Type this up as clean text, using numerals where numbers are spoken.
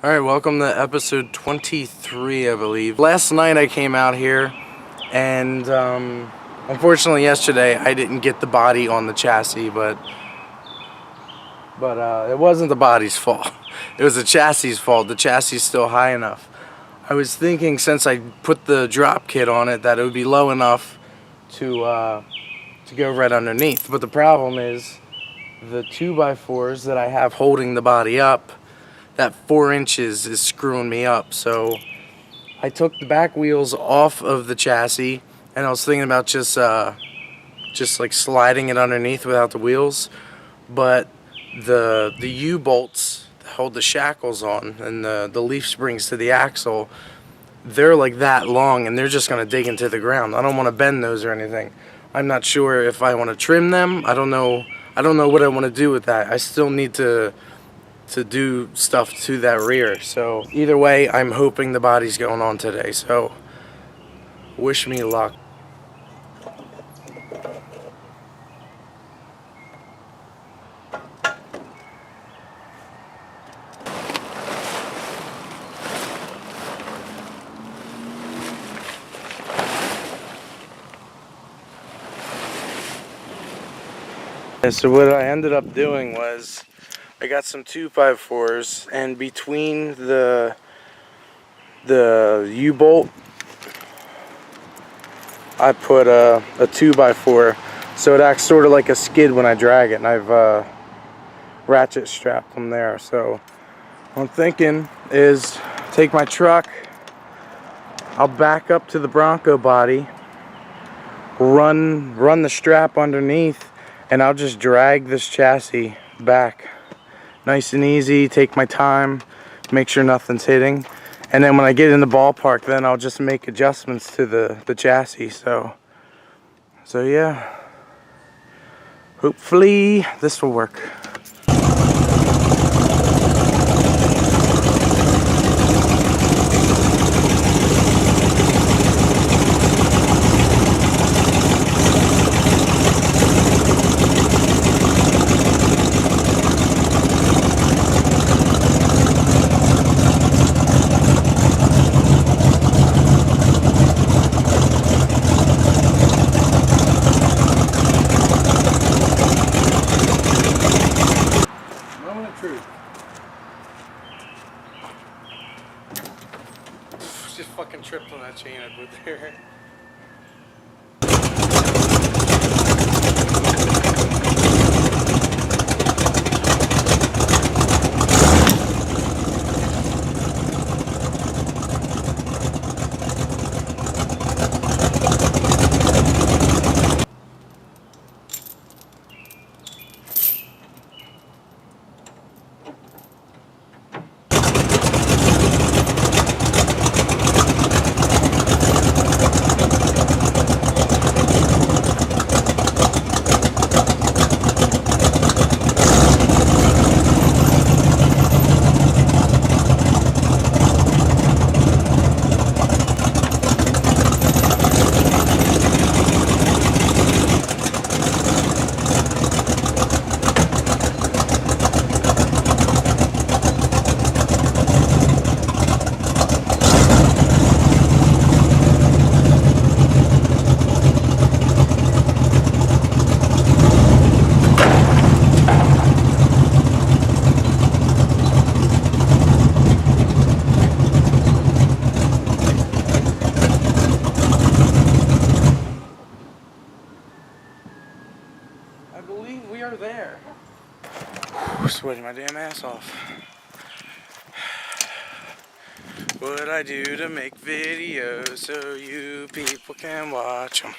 Alright, welcome to episode 23, I believe. Last night I came out here and unfortunately yesterday I didn't get the body on the chassis, but it wasn't the body's fault. It was the chassis' fault. The chassis is still high enough. I was thinking since I put the drop kit on it that it would be low enough to go right underneath. But the problem is the 2x4s that I have holding the body up, that 4 inches is screwing me up. So I took the back wheels off of the chassis and I was thinking about just like sliding it underneath without the wheels. But the U-bolts that hold the shackles on and the leaf springs to the axle, they're like that long and they're just gonna dig into the ground. I don't want to bend those or anything. I'm not sure if I want to trim them. I don't know what I want to do with that. I still need to do stuff to that rear. So either way, I'm hoping the body's going on today. So wish me luck. So what I ended up doing was I got some 2x4s, and between the U-bolt I put a 2x4 so it acts sort of like a skid when I drag it, and I've ratchet strapped them there. So what I'm thinking is take my truck, I'll back up to the Bronco body, run the strap underneath, and I'll just drag this chassis back. Nice and easy, take my time, make sure nothing's hitting. And then when I get in the ballpark, then I'll just make adjustments to the chassis. So yeah, hopefully this will work. Just fucking tripped on that chain I put there. I believe we are there. Sweating my damn ass off. What I do to make videos so you people can watch them.